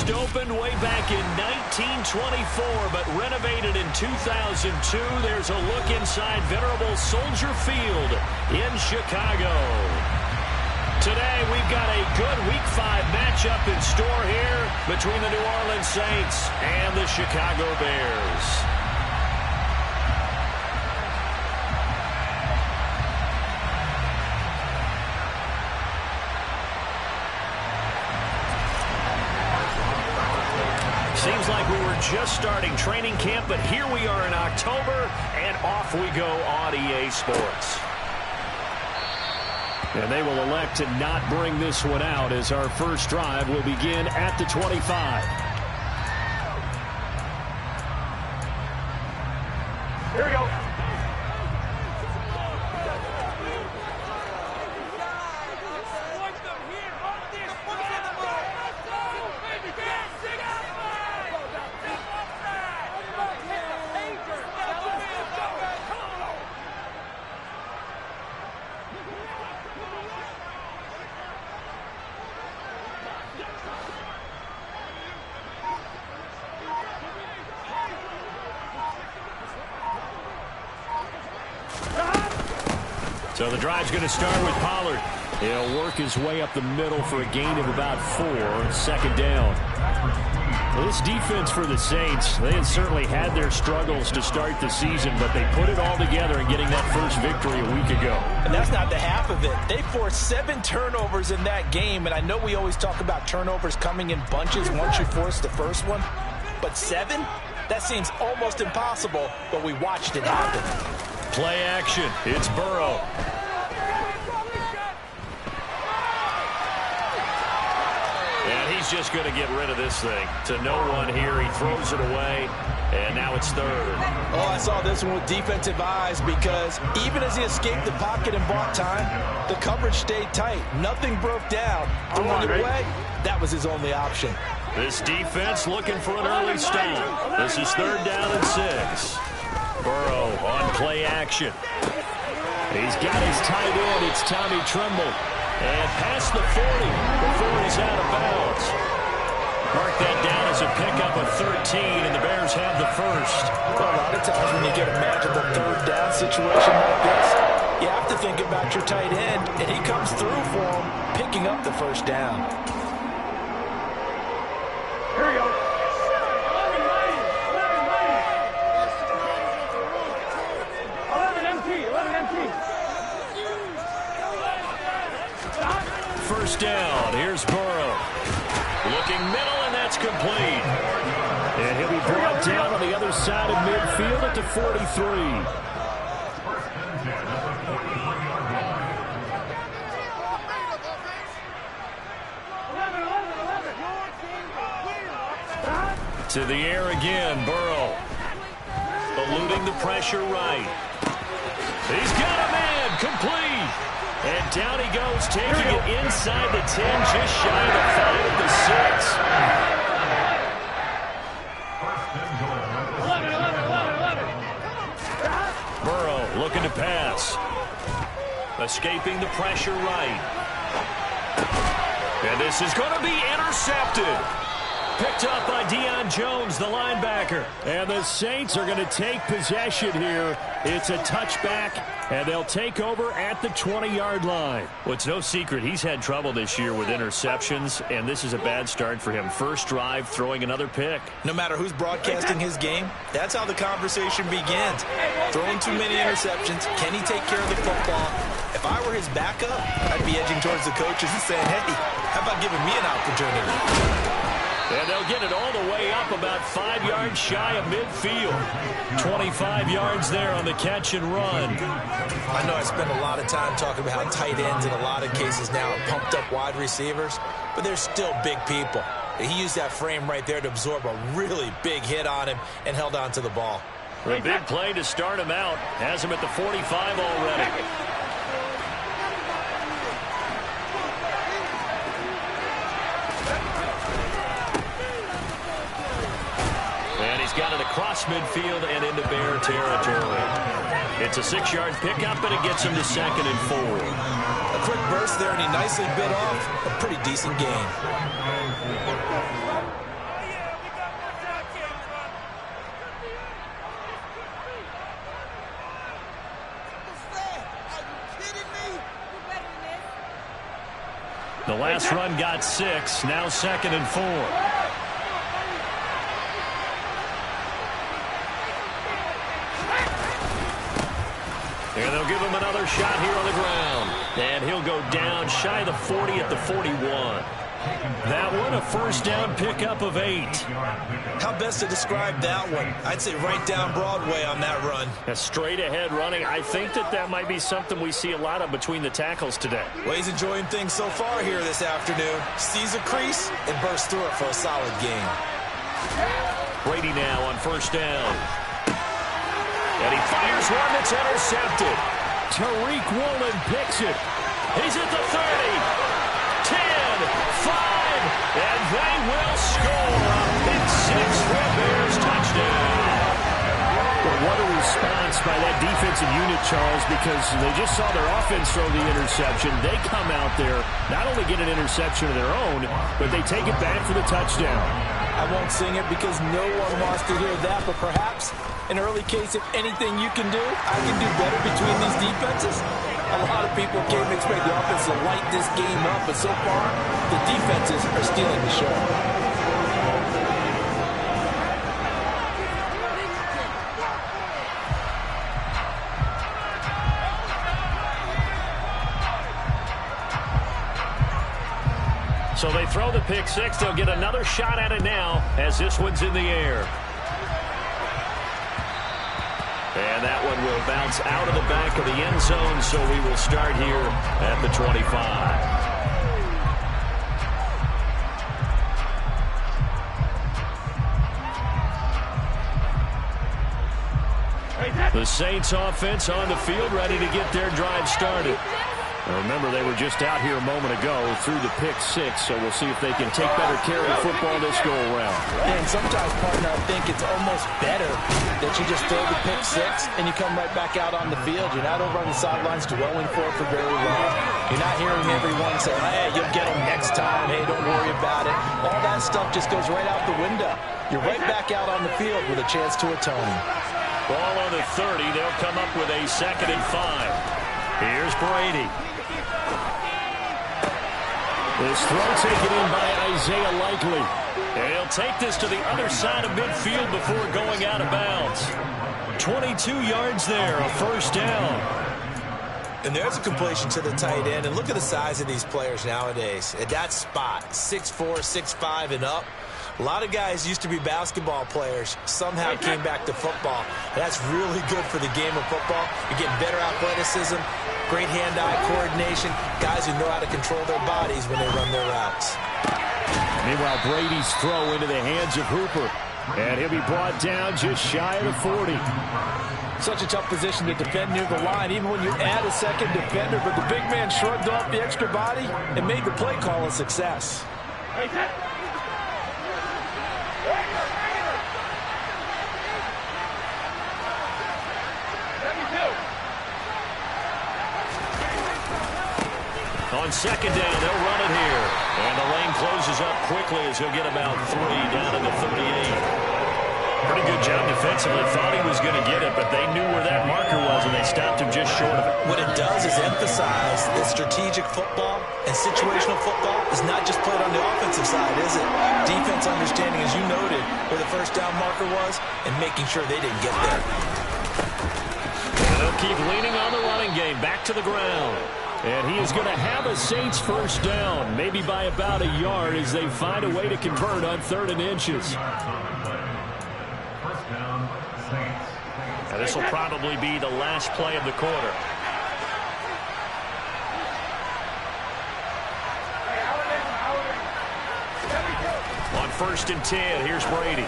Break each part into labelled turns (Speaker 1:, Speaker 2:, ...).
Speaker 1: First opened way back in 1924, but renovated in 2002. There's a look inside venerable Soldier Field in Chicago. Today, we've got a good Week 5 matchup in store here between the New Orleans Saints and the Chicago Bears. Seems like we were just starting training camp, but here we are in October, and off we go on EA Sports. And they will elect to not bring this one out as our first drive will begin at the 25.
Speaker 2: Here we go.
Speaker 1: So the drive's going to start with Pollard. He'll work his way up the middle for a gain of about 4, second down. Well, this defense for the Saints, they had certainly had their struggles to start the season, but they put it all together in getting that first victory a week ago.
Speaker 3: And that's not the half of it. They forced 7 turnovers in that game, and I know we always talk about turnovers coming in bunches once you force the first one, but 7? That seems almost impossible, but we watched it happen.
Speaker 1: Play action. It's Burrow. And he's just going to get rid of this thing. To no one here. He throws it away. And now it's third.
Speaker 3: Oh, I saw this one with defensive eyes because even as he escaped the pocket and bought time, the coverage stayed tight. Nothing broke down. Throwing it away, that was his only option.
Speaker 1: This defense looking for an early stop. This is third down and 6. Burrow on play action. He's got his tight end. It's Tommy Tremble. And past the 40 before he's out of bounds. Mark that down as a pickup of 13, and the Bears have the first.
Speaker 3: Well, a lot of times when you get a magical third down situation like this, you have to think about your tight end, and he comes through for him, picking up the first down.
Speaker 2: Here we go.
Speaker 1: First down. Here's Burrow. Looking middle, and that's complete. And he'll be brought down on the other side of midfield at the 43. To the air again, Burrow. Eluding the pressure right. He's got a man, complete. And down he goes, taking it inside the 10, just shy of the 5 of the 6. Burrow looking to pass. Escaping the pressure right. And this is going to be intercepted. Picked up by Deion Jones, the linebacker. And the Saints are going to take possession here. It's a touchback, and they'll take over at the 20-yard line. Well, it's no secret he's had trouble this year with interceptions, and this is a bad start for him. First drive, throwing another pick.
Speaker 3: No matter who's broadcasting his game, that's how the conversation begins. Throwing too many interceptions, can he take care of the football? If I were his backup, I'd be edging towards the coaches and saying, hey, how about giving me an opportunity?
Speaker 1: And they'll get it all the way up about 5 yards shy of midfield. 25 yards there on the catch and run.
Speaker 3: I know I spend a lot of time talking about how tight ends in a lot of cases now are pumped up wide receivers, but they're still big people. He used that frame right there to absorb a really big hit on him and held on to the ball.
Speaker 1: A big play to start him out. Has him at the 45 already. Got it across midfield and into Bear territory. It's a 6-yard pickup, and it gets him to 2nd and 4.
Speaker 3: A quick burst there, and he nicely bit off a pretty decent gain.
Speaker 1: The last run got 6. Now 2nd and 4. And they'll give him another shot here on the ground. And he'll go down shy of the 40 at the 41. That one, a first down pickup of 8.
Speaker 3: How best to describe that one? I'd say right down Broadway on that run.
Speaker 1: A straight ahead running. I think that might be something we see a lot of between the tackles today.
Speaker 3: Well, he's enjoying things so far here this afternoon. Sees a crease and bursts through it for a solid gain.
Speaker 1: Brady now on first down. And he fires one that's intercepted. Tariq Woolen picks it. He's at the 30. 10, 5, and they will score. Pick 6 for a Bears touchdown. Well, what a response by that defensive unit, Charles, because they just saw their offense throw the interception. They come out there, not only get an interception of their own, but they take it back for the touchdown.
Speaker 3: I won't sing it because no one wants to hear that, but perhaps an early case of anything you can do, I can do better between these defenses. A lot of people came to expect the offense to light this game up, but so far, the defenses are stealing the show.
Speaker 1: So they throw the pick 6. They'll get another shot at it now as this one's in the air. And that one will bounce out of the back of the end zone, so we will start here at the 25. The Saints offense on the field, ready to get their drive started. Now remember, they were just out here a moment ago through the pick 6, so we'll see if they can take better care of the football this go around.
Speaker 3: And sometimes, partner, I think it's almost better that you just throw the pick 6 and you come right back out on the field. You're not over on the sidelines dwelling for it for very long. You're not hearing everyone say, hey, you'll get them next time. Hey, don't worry about it. All that stuff just goes right out the window. You're right back out on the field with a chance to atone.
Speaker 1: Ball on the 30. They'll come up with a 2nd and 5. Here's Brady. This throw taken in by Isaiah Likely. And he'll take this to the other side of midfield before going out of bounds. 22 yards there, a first down.
Speaker 3: And there's a completion to the tight end. And look at the size of these players nowadays. At that spot, 6'4", 6'5", and up. A lot of guys used to be basketball players, somehow came back to football. That's really good for the game of football. You're getting better athleticism, great hand-eye coordination, guys who know how to control their bodies when they run their routes.
Speaker 1: Meanwhile, Brady's throw into the hands of Hooper. And he'll be brought down just shy of the 40.
Speaker 3: Such a tough position to defend near the line, even when you add a second defender. But the big man shrugged off the extra body and made the play call a success.
Speaker 1: On second down, they'll run it here. And the lane closes up quickly as he'll get about 3 down to the 38. Pretty good job defensively. Thought he was going to get it, but they knew where that marker was, and they stopped him just short of it.
Speaker 3: What it does is emphasize that strategic football and situational football is not just played on the offensive side, is it? Defense understanding, as you noted, where the first down marker was and making sure they didn't get there.
Speaker 1: And they'll keep leaning on the running game. Back to the ground. And he is going to have a Saints first down, maybe by about a yard as they find a way to convert on 3rd and inches. Now this will probably be the last play of the quarter. On 1st and 10, here's Brady.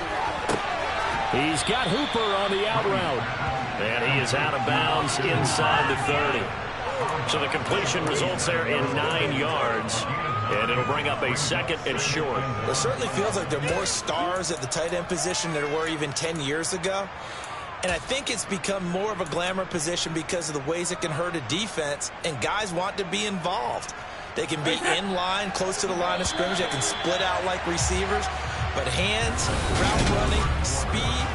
Speaker 1: He's got Hooper on the out route. And he is out of bounds inside the 30. So the completion results there in 9 yards. And it'll bring up a 2nd and short.
Speaker 3: It certainly feels like there are more stars at the tight end position than there were even 10 years ago. And I think it's become more of a glamour position because of the ways it can hurt a defense. And guys want to be involved. They can be in line, close to the line of scrimmage. They can split out like receivers. But hands, route running, speed.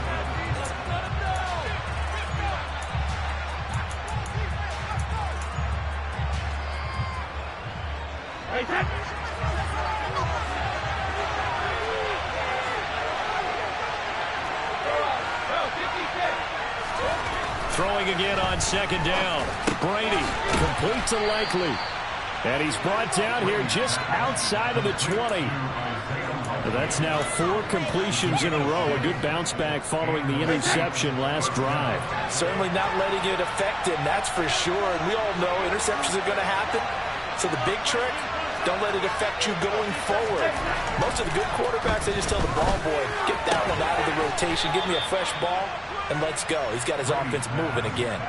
Speaker 1: Throwing again on second down. Brady complete to Likely. And he's brought down here just outside of the 20. That's now 4 completions in a row. A good bounce back following the interception last drive.
Speaker 3: Certainly not letting it affect him, that's for sure. And we all know interceptions are going to happen. So the big trick, don't let it affect you going forward. Most of the good quarterbacks, they just tell the ball boy, get that one out of the rotation, give me a fresh ball, and let's go. He's got his offense moving again.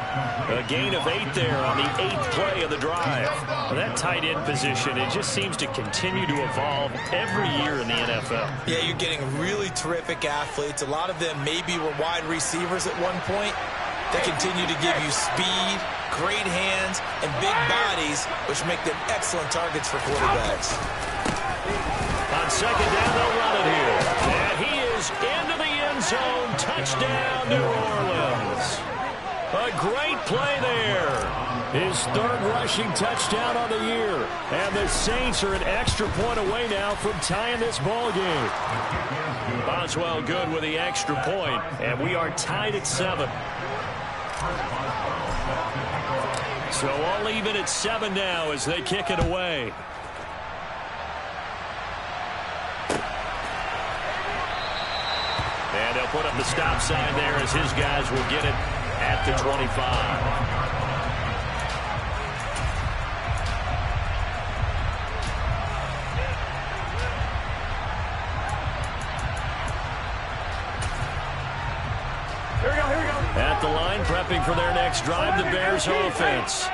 Speaker 1: A gain of 8 there on the 8th play of the drive. Well, that tight end position, it just seems to continue to evolve every year in the NFL.
Speaker 3: Yeah, you're getting really terrific athletes. A lot of them maybe were wide receivers at one point. They continue to give you speed, great hands, and big bodies, which make them excellent targets for quarterbacks.
Speaker 1: On second down, they'll run it here. And he is into the end zone. Touchdown, New Orleans. A great play there. His 3rd rushing touchdown on the year. And the Saints are an extra point away now from tying this ball game. Boswell good with the extra point, and we are tied at 7. So all even at 7 now as they kick it away. And they'll put up the stop sign there as his guys will get it at the 25. At the line, prepping for their next drive, the Bears offense.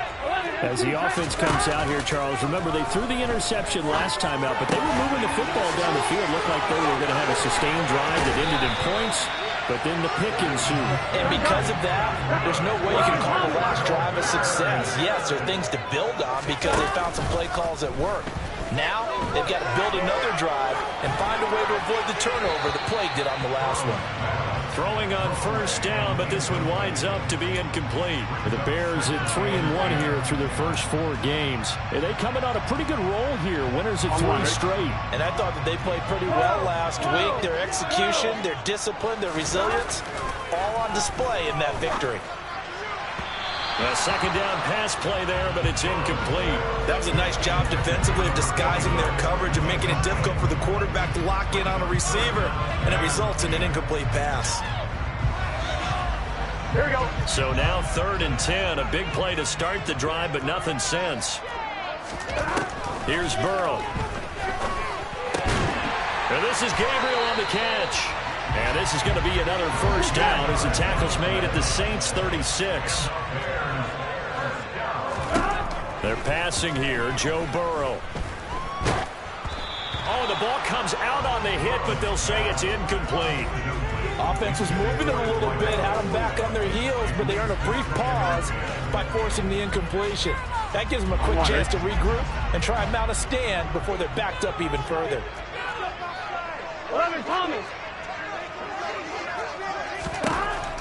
Speaker 1: As the offense comes out here, Charles, remember they threw the interception last time out, but they were moving the football down the field. Looked like they were going to have a sustained drive that ended in points, but then the pick ensued.
Speaker 3: And because of that, there's no way you can call the last drive a success. Yes, there are things to build on because they found some play calls at work. Now, they've got to build another drive and find a way to avoid the turnover the play did on the last one.
Speaker 1: Throwing on first down, but this one winds up to be incomplete. The Bears at 3-1 here through their first 4 games. And they coming on a pretty good roll here. Winners at 3 straight.
Speaker 3: And I thought that they played pretty well last week. Their execution, their discipline, their resilience, all on display in that victory.
Speaker 1: A second down pass play there, but it's incomplete.
Speaker 3: That was a nice job defensively of disguising their coverage and making it difficult for the quarterback to lock in on a receiver, and it results in an incomplete pass.
Speaker 2: Here we go.
Speaker 1: So now 3rd and 10, a big play to start the drive, but nothing since. Here's Burrow. And this is Gabriel on the catch. And this is going to be another first down as the tackle's made at the Saints' 36. They're passing here, Joe Burrow. Oh, the ball comes out on the hit, but they'll say it's incomplete.
Speaker 3: Offense was moving it a little bit, had them back on their heels, but they earned a brief pause by forcing the incompletion. That gives them a quick chance to regroup and try and mount a stand before they're backed up even further.
Speaker 2: 11, Thomas.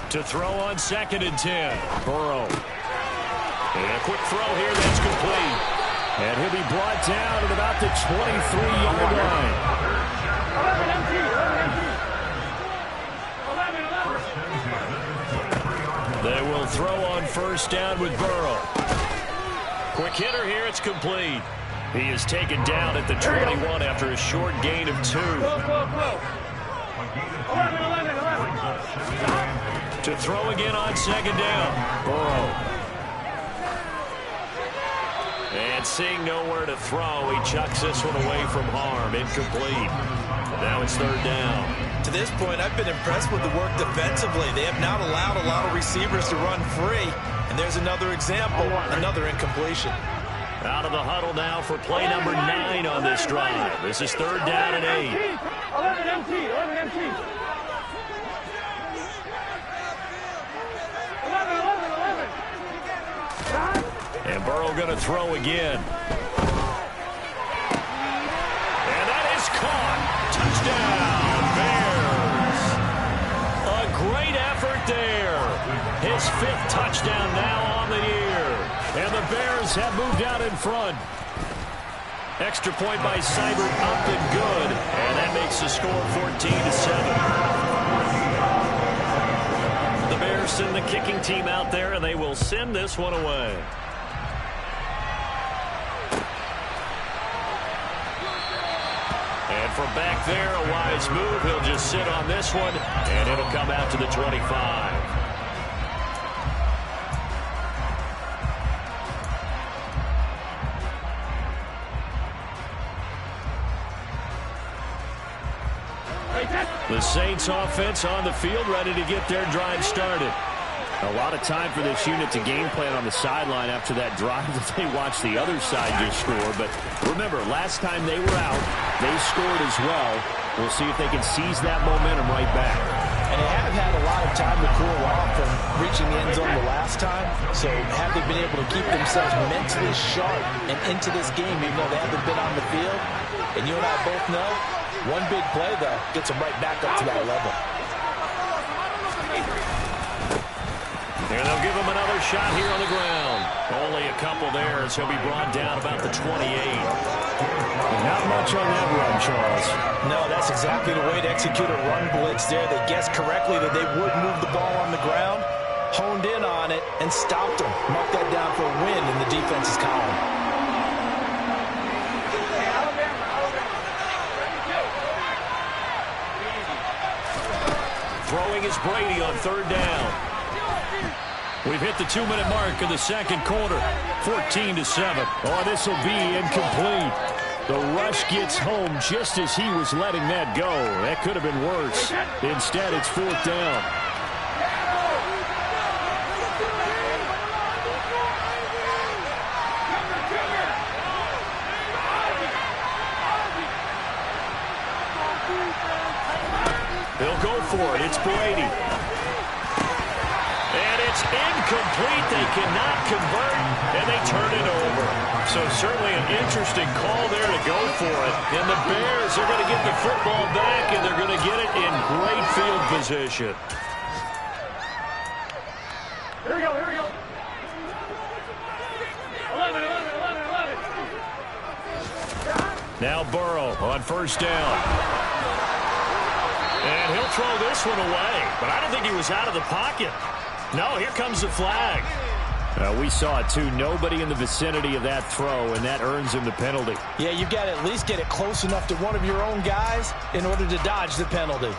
Speaker 1: To throw on 2nd and 10, Burrow. And a quick throw here that's complete. And he'll be brought down at about the 23-yard line.
Speaker 2: 11, 11.
Speaker 1: They will throw on first down with Burrow. Quick hitter here, it's complete. He is taken down at the 21 after a short gain of 2.
Speaker 2: 11, 11.
Speaker 1: To throw again on second down, Burrow. And seeing nowhere to throw, he chucks this one away from harm. Incomplete. Now it's 3rd down.
Speaker 3: To this point, I've been impressed with the work defensively. They have not allowed a lot of receivers to run free. And there's another example, another incompletion.
Speaker 1: Out of the huddle now for play number 9 on this drive. This is 3rd down and 8.
Speaker 2: 11 MT, 11 MT. 11, 11, 11.
Speaker 1: And Burrow going to throw again. And that is caught. Touchdown, Bears. A great effort there. His 5th touchdown now on the year. And the Bears have moved out in front. Extra point by Seibert up and good. And that makes the score 14-7. The Bears Anderson, the kicking team out there, and they will send this one away. And from back there, a wise move. He'll just sit on this one, and it'll come out to the 25. The Saints offense on the field, ready to get their drive started. A lot of time for this unit to game plan on the sideline after that drive that they watched the other side just score. But remember, last time they were out, they scored as well. We'll see if they can seize that momentum right back.
Speaker 3: And they have had a lot of time to cool off from reaching the end zone the last time. So have they been able to keep themselves mentally sharp and into this game, even though they haven't been on the field? And you and I both know, one big play, though, gets them right back up to that level.
Speaker 1: And they'll give him another shot here on the ground. Only a couple there as he'll be brought down about the 28. Not much on that run, Charles.
Speaker 3: No, that's exactly the way to execute a run blitz there. They guessed correctly that they would move the ball on the ground, honed in on it, and stopped them. Mark that down for a win in the defense's column.
Speaker 1: Throwing is Brady on third down. We've hit the 2-minute mark of the second quarter. 14-7. Oh, this will be incomplete. The rush gets home just as he was letting that go. That could have been worse. Instead, it's fourth down. He'll go for it. It's Brady. And it's incomplete. They cannot convert, and they turn it over. So certainly an interesting call there to go for it. And the Bears are going to get the football back, and they're going to get it in great field position.
Speaker 2: Here we go, here we go. 11.
Speaker 1: Now Burrow on first down. And he'll throw this one away. But I don't think he was out of the pocket. No, here comes the flag. We saw it, too. Nobody in the vicinity of that throw, and that earns him the penalty.
Speaker 3: Yeah, you've got to at least get it close enough to one of your own guys in order to dodge the penalty.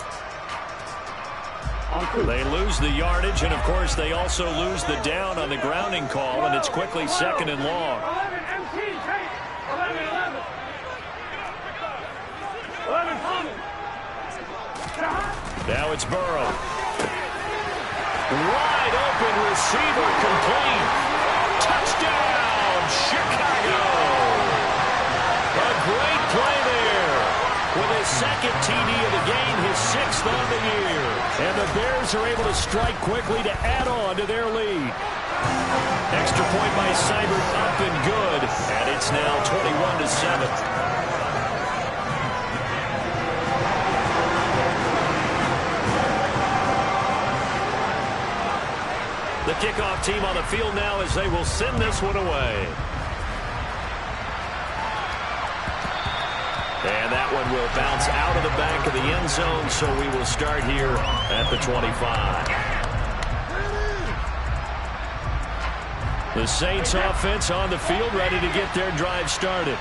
Speaker 1: They lose the yardage, and, of course, they also lose the down on the grounding call, and it's quickly second and long.
Speaker 2: 11 Thomas.
Speaker 1: Now it's Burrow. Wide open receiver complete. Touchdown, Chicago. A great play there. With his second TD of the game, his sixth on the year. And the Bears are able to strike quickly to add on to their lead. Extra point by Seibert up and good. And it's now 21-7. The kickoff team on the field now as they will send this one away. And that one will bounce out of the back of the end zone, so we will start here at the 25. The Saints offense on the field, ready to get their drive started.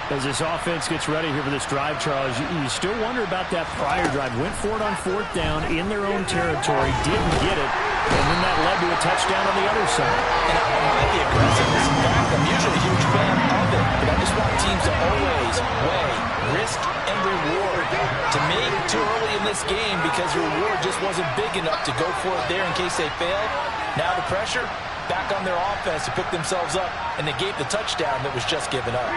Speaker 1: As this offense gets ready here for this drive, Charles, you still wonder about that prior drive. Went for it on fourth down in their own territory, didn't get it, and then that led to a touchdown on the other side.
Speaker 3: And I don't mind the aggressiveness. In fact, I'm usually a huge fan of it, but I just want teams to always weigh risk and reward. To me, too early in this game because the reward just wasn't big enough to go for it there in case they failed. Now the pressure back on their offense to pick themselves up, and they gave the touchdown that was just given up.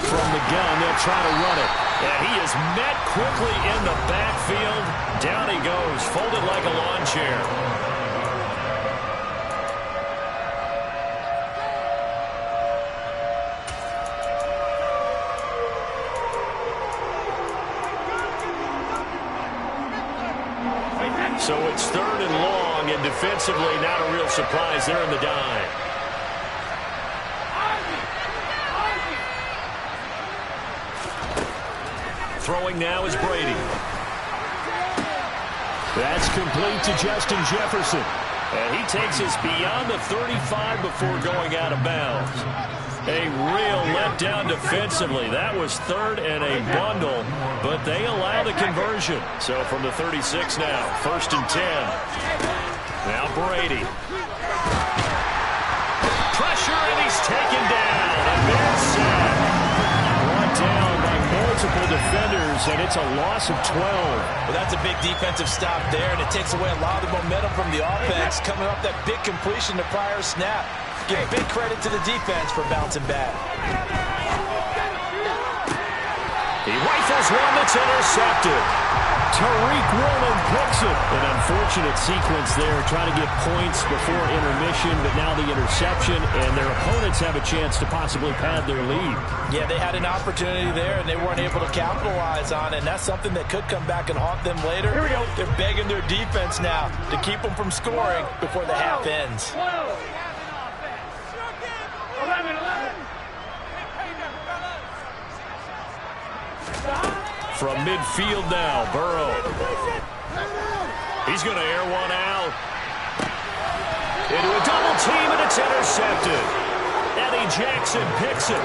Speaker 1: From the gun, they'll try to run it. And he is met quickly in the backfield. Down he goes, folded like a lawn chair. So it's third and long, and defensively not a real surprise there in the dime. Throwing now is Brady. That's complete to Justin Jefferson. And he takes us beyond the 35 before going out of bounds. A real letdown defensively. That was third and a bundle, but they allow the conversion. So from the 36 now, 1st and 10. Now Brady. Pressure, and he's taken down. And then sacked. Brought down by multiple defenders, and it's a loss of 12.
Speaker 3: Well, that's a big defensive stop there, and it takes away a lot of the momentum from the offense coming off that big completion the prior snap. Give big credit to the defense for bouncing back.
Speaker 1: He rifles one that's intercepted. Tariq Woolen picks it. An unfortunate sequence there, trying to get points before intermission, but now the interception, and their opponents have a chance to possibly pad their lead.
Speaker 3: Yeah, they had an opportunity there, and they weren't able to capitalize on it, and that's something that could come back and haunt them later.
Speaker 2: Here we go.
Speaker 3: They're begging their defense now to keep them from scoring before the half ends.
Speaker 2: 11.
Speaker 1: From midfield now, Burrow. He's going to air one out. Into a double team, and it's intercepted. Eddie Jackson picks it.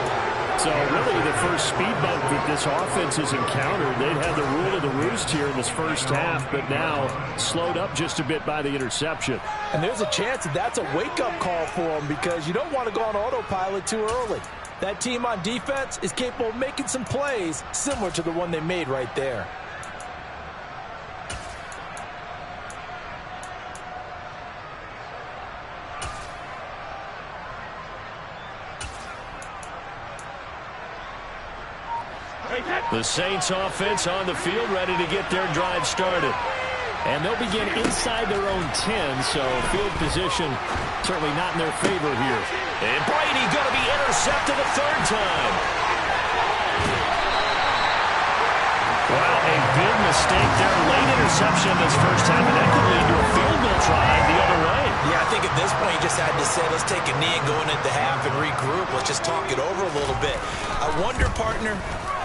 Speaker 1: So really the first speed bump that this offense has encountered. They'd had the rule of the roost here in this first half, but now slowed up just a bit by the interception.
Speaker 3: And there's a chance that that's a wake-up call for them, because you don't want to go on autopilot too early. That team on defense is capable of making some plays similar to the one they made right there.
Speaker 1: The Saints offense on the field, ready to get their drive started. And they'll begin inside their own 10, so field position certainly not in their favor here. And Brady going to be intercepted a third time. Well, a big mistake there. Late interception in this first half, and that could lead to a field goal try the other way.
Speaker 3: Yeah, I think at this point you just had to say, let's take a knee and go into half and regroup. Let's just talk it over a little bit. I wonder, partner,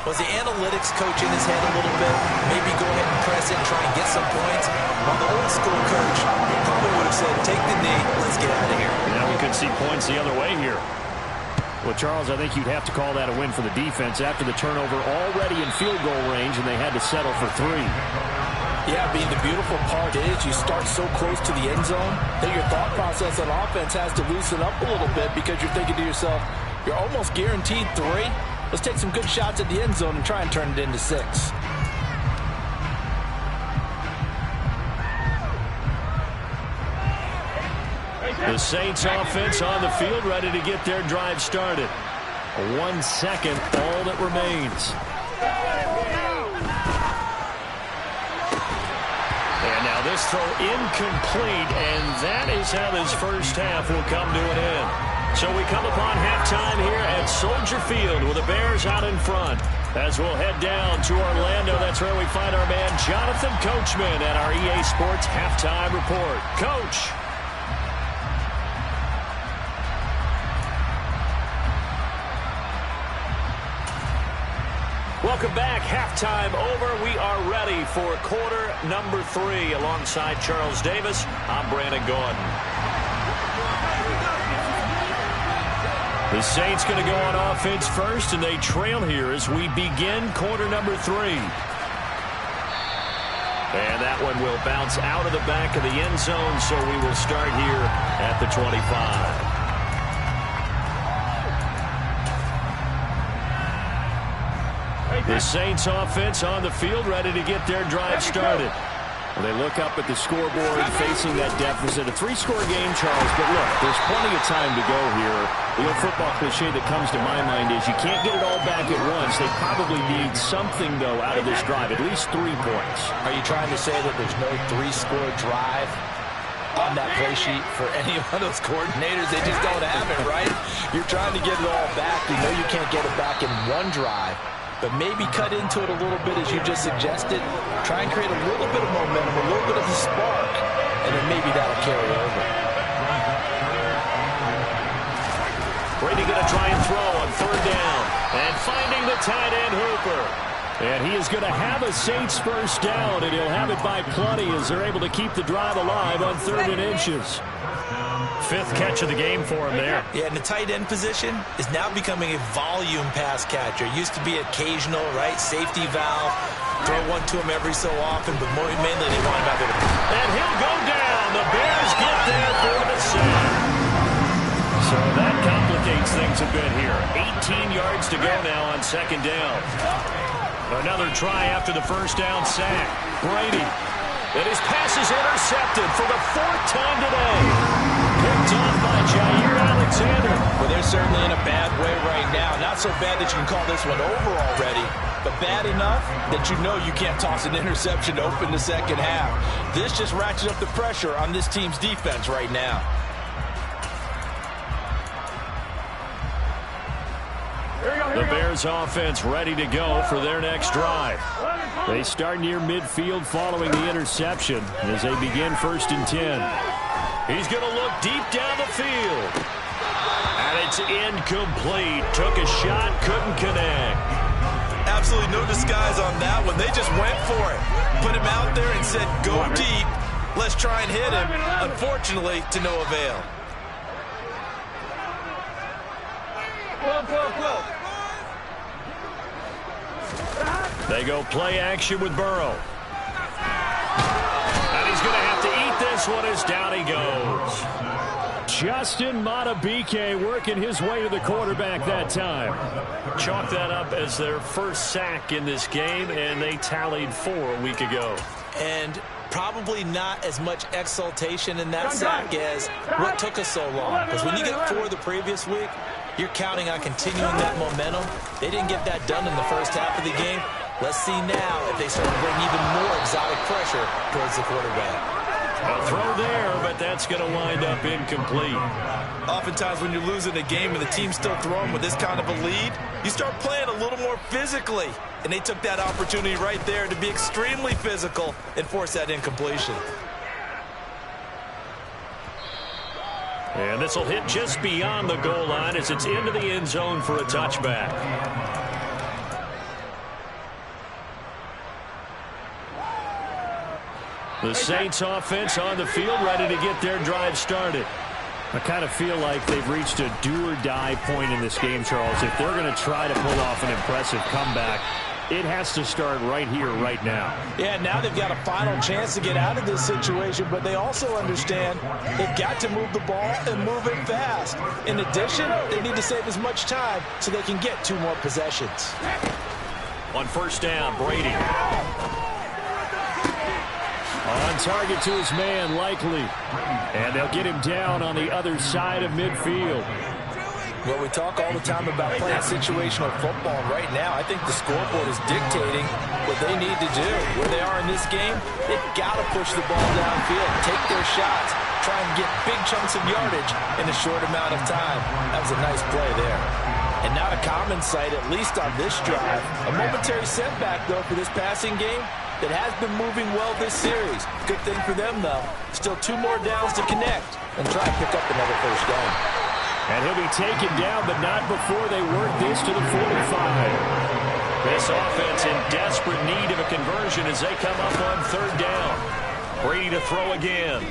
Speaker 3: was the analytics coach in his head a little bit? Maybe go ahead and press it and try and get some points? While the old school coach probably would have said, take the knee, let's get out of here.
Speaker 1: Yeah, we could see points the other way here. Well, Charles, I think you'd have to call that a win for the defense after the turnover already in field goal range, and they had to settle for 3.
Speaker 3: Yeah, being the beautiful part is you start so close to the end zone that your thought process on offense has to loosen up a little bit, because you're thinking to yourself, you're almost guaranteed 3. Let's take some good shots at the end zone and try and turn it into 6.
Speaker 1: The Saints offense on the field, ready to get their drive started. 1 second, all that remains. And now this throw incomplete, and that is how this first half will come to an end. So we come upon halftime here at Soldier Field with the Bears out in front. As we'll head down to Orlando, that's where we find our man Jonathan Coachman at our EA Sports Halftime Report. Coach. Welcome back. Halftime over. We are ready for quarter number 3. Alongside Charles Davis, I'm Brandon Gordon. The Saints going to go on offense first, and they trail here as we begin quarter number 3. And that one will bounce out of the back of the end zone, so we will start here at the 25. The Saints offense on the field, ready to get their drive started. Well, they look up at the scoreboard facing that deficit. A 3-score game, Charles, but look, there's plenty of time to go here. The old football cliche that comes to my mind is you can't get it all back at once. They probably need something, though, out of this drive, at least 3 points.
Speaker 3: Are you trying to say that there's no 3-score drive on that play sheet for any of those coordinators? They just don't have it, right? You're trying to get it all back. You know you can't get it back in one drive. But maybe cut into it a little bit, as you just suggested. Try and create a little bit of momentum, a little bit of a spark, and then maybe that'll carry over.
Speaker 1: Brady going to try and throw on 3rd down. And finding the tight end, Hooper. And he is going to have a Saints first down, and he'll have it by plenty as they're able to keep the drive alive on 3rd and inches. 5th catch of the game for him there.
Speaker 3: Yeah, and the tight end position is now becoming a volume pass catcher. It used to be occasional, right? Safety valve. Throw one to him every so often, but mainly they want him out there.
Speaker 1: And he'll go down. The Bears get there for the sack. So that complicates things a bit here. 18 yards to go now on 2nd down. Another try after the first down sack. Brady. And his pass is intercepted for the 4th time today. Picked off by Jair Alexander.
Speaker 3: Well, they're certainly in a bad way right now. Not so bad that you can call this one over already, but bad enough that you know you can't toss an interception to open the second half. This just ratchets up the pressure on this team's defense right now.
Speaker 1: The Bears offense ready to go for their next drive. They start near midfield following the interception as they begin 1st and 10. He's going to look deep down the field. And it's incomplete. Took a shot, couldn't connect.
Speaker 3: Absolutely no disguise on that one. They just went for it. Put him out there and said, go deep. Let's try and hit him. Unfortunately, to no avail.
Speaker 1: They go play action with Burrow. And he's going to have to eat this one as down he goes. Justin Madubuike working his way to the quarterback that time. Chalk that up as their first sack in this game, and they tallied 4 a week ago.
Speaker 3: And probably not as much exultation in that sack as what took us so long. Because when you get 4 the previous week, you're counting on continuing that momentum. They didn't get that done in the first half of the game. Let's see now if they start to bring even more exotic pressure towards the quarterback.
Speaker 1: A throw there, but that's going to wind up incomplete.
Speaker 3: Oftentimes when you're losing a game and the team's still throwing with this kind of a lead, you start playing a little more physically. And they took that opportunity right there to be extremely physical and force that incompletion.
Speaker 1: And this will hit just beyond the goal line as it's into the end zone for a touchback. The Saints offense on the field ready to get their drive started. I kind of feel like they've reached a do-or-die point in this game, Charles. If they're going to try to pull off an impressive comeback, it has to start right here, right now.
Speaker 3: Yeah, now they've got a final chance to get out of this situation, but they also understand they've got to move the ball and move it fast. In addition, they need to save as much time so they can get 2 more possessions.
Speaker 1: On first down, Brady. On target to his man, Likely. And they'll get him down on the other side of midfield.
Speaker 3: Well, we talk all the time about playing situational football. Right now, I think the scoreboard is dictating what they need to do. Where they are in this game, they've got to push the ball downfield, take their shots, try and get big chunks of yardage in a short amount of time. That was a nice play there. And not a common sight, at least on this drive. A momentary setback, though, for this passing game that has been moving well this series. Good thing for them, though. Still 2 more downs to connect and try and pick up another first down.
Speaker 1: And he'll be taken down, but not before they work this to the 45. This offense in desperate need of a conversion as they come up on 3rd down. Brady to throw again.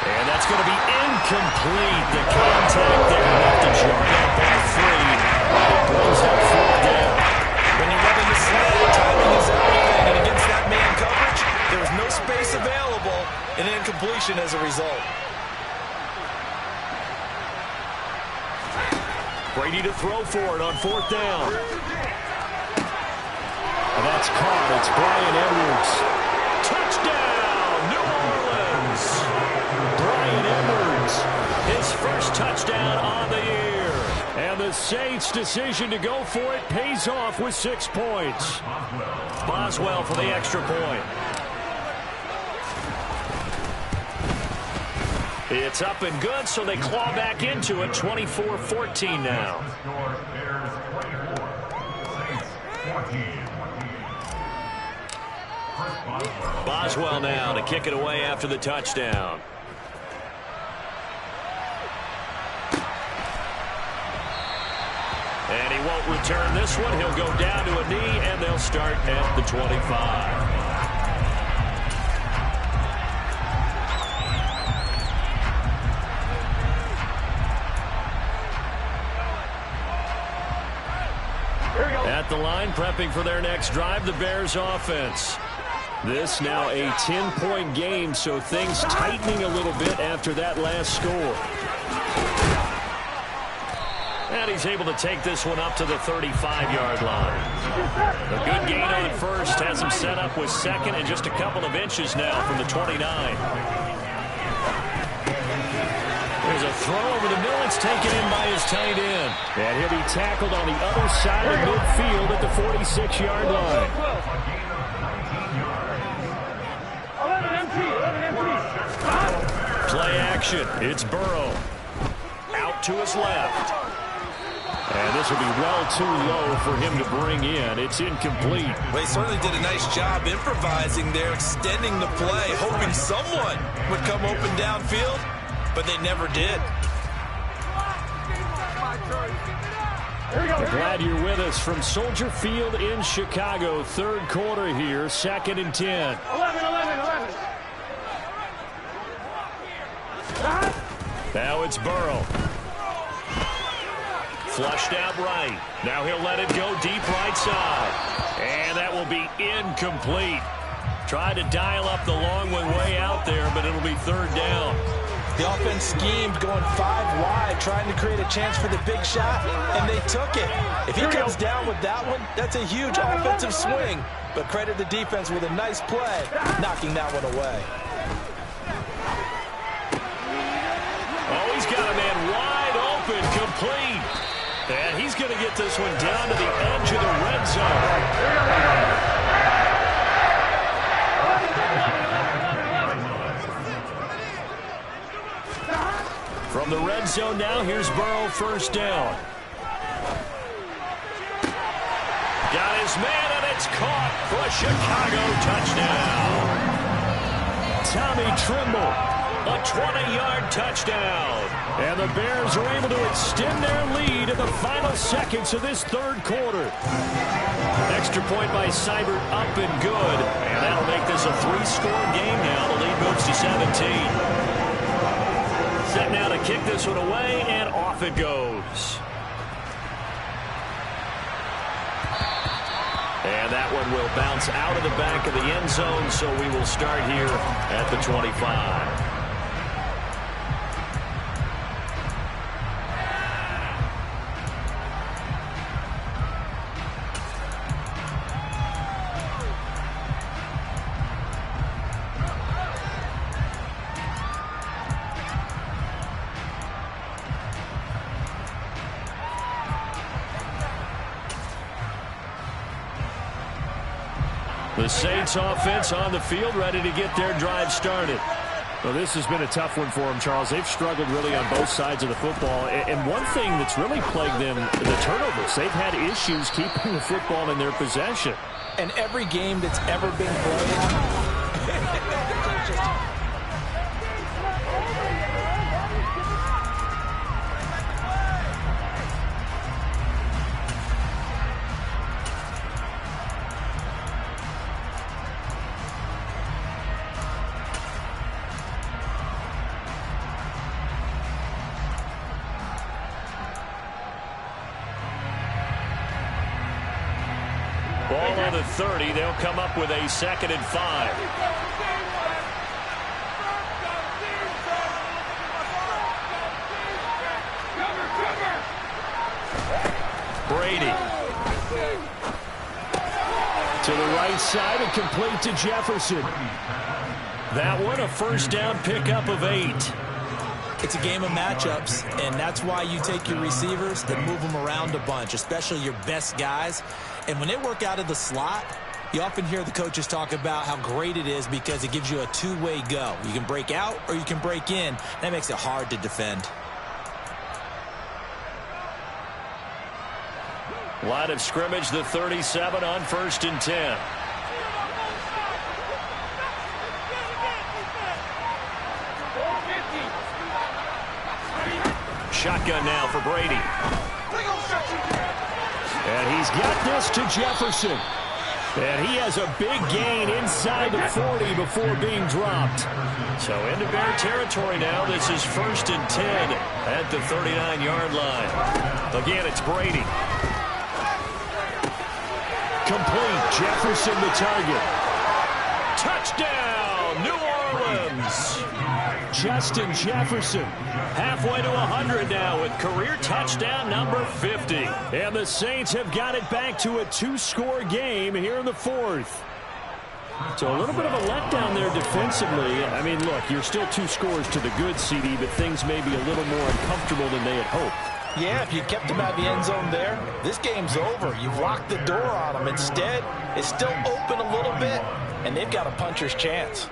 Speaker 1: And that's going to be incomplete. The contact there enough to jar that ball free. It brings up 4th down.
Speaker 3: When you're running the slant, timing is everything. And against that man coverage, there was no space available, and incompletion as a result.
Speaker 1: Brady to throw for it on 4th down. And that's caught. It's Bryan Edwards. Touchdown, New Orleans. Bryan Edwards, his first touchdown on the year. And the Saints' decision to go for it pays off with 6 points. Boswell for the extra point. It's up and good, so they claw back into it, 24-14 now. Boswell now to kick it away after the touchdown. And he won't return this one. He'll go down to a knee, and they'll start at the 25. At the line, prepping for their next drive, the Bears offense. This now a 10-point game, so things tightening a little bit after that last score. And he's able to take this one up to the 35-yard line. A good gain on first has him set up with second and just a couple of inches now from the 29. There's a throw over the middle. It's taken in by his tight end. And he'll be tackled on the other side of midfield at the 46-yard line.
Speaker 2: 11 empty.
Speaker 1: Play action. It's Burrow. Out to his left. And this will be well too low for him to bring in. It's incomplete.
Speaker 3: Well, he certainly did a nice job improvising there, extending the play, hoping someone would come open downfield, but they never did.
Speaker 1: Glad you're with us from Soldier Field in Chicago. Third quarter here, 2nd and 10.
Speaker 2: 11.
Speaker 1: Now it's Burrow. Flushed out right. Now he'll let it go deep right side. And that will be incomplete. Tried to dial up the long way out there, but it'll be third down.
Speaker 3: The offense schemed going 5 wide, trying to create a chance for the big shot, and they took it. If he comes down with that one, that's a huge offensive swing. But credit the defense with a nice play, knocking that one away.
Speaker 1: Oh, he's got a man wide open, complete. And he's going to get this one down to the edge of the red zone. From the red zone now, here's Burrow, first down. Got his man, and it's caught for a Chicago touchdown. Tommy Tremble, a 20-yard touchdown. And the Bears are able to extend their lead in the final seconds of this third quarter. Extra point by Seibert, up and good. And that'll make this a 3-score game now. The lead moves to 17. Set now to kick this one away, and off it goes. And that one will bounce out of the back of the end zone, so we will start here at the 25. The Saints offense on the field, ready to get their drive started.
Speaker 4: Well, this has been a tough one for them, Charles. They've struggled really on both sides of the football. And one thing that's really plagued them, the turnovers. They've had issues keeping the football in their possession.
Speaker 3: And every game that's ever been played,
Speaker 1: ball on the 30. They'll come up with a 2nd and 5. Brady. To the right side and complete to Jefferson. That one a first down pickup of 8.
Speaker 3: it's a game of matchups, and that's why you take your receivers and move them around a bunch, especially your best guys. And when they work out of the slot, you often hear the coaches talk about how great it is because it gives you a two-way go. You can break out or you can break in. That makes it hard to defend.
Speaker 1: Line of scrimmage, the 37 on 1st and 10. Shotgun now for Brady. And he's got this to Jefferson. And he has a big gain inside the 40 before being dropped. So into Bear territory now. This is 1st and 10 at the 39-yard line. Again, it's Brady. Complete. Jefferson the target. Touchdown, New Orleans. Justin Jefferson halfway to 100 now with career touchdown number 50. And the Saints have got it back to a 2-score game here in the 4th. So a little bit of a letdown there defensively. I mean, look, you're still 2 scores to the good, CD, but things may be a little more uncomfortable than they had hoped.
Speaker 3: Yeah, if you kept him out of the end zone there, this game's over. You've locked the door on him. Instead, it's still open a little bit, and they've got a puncher's chance.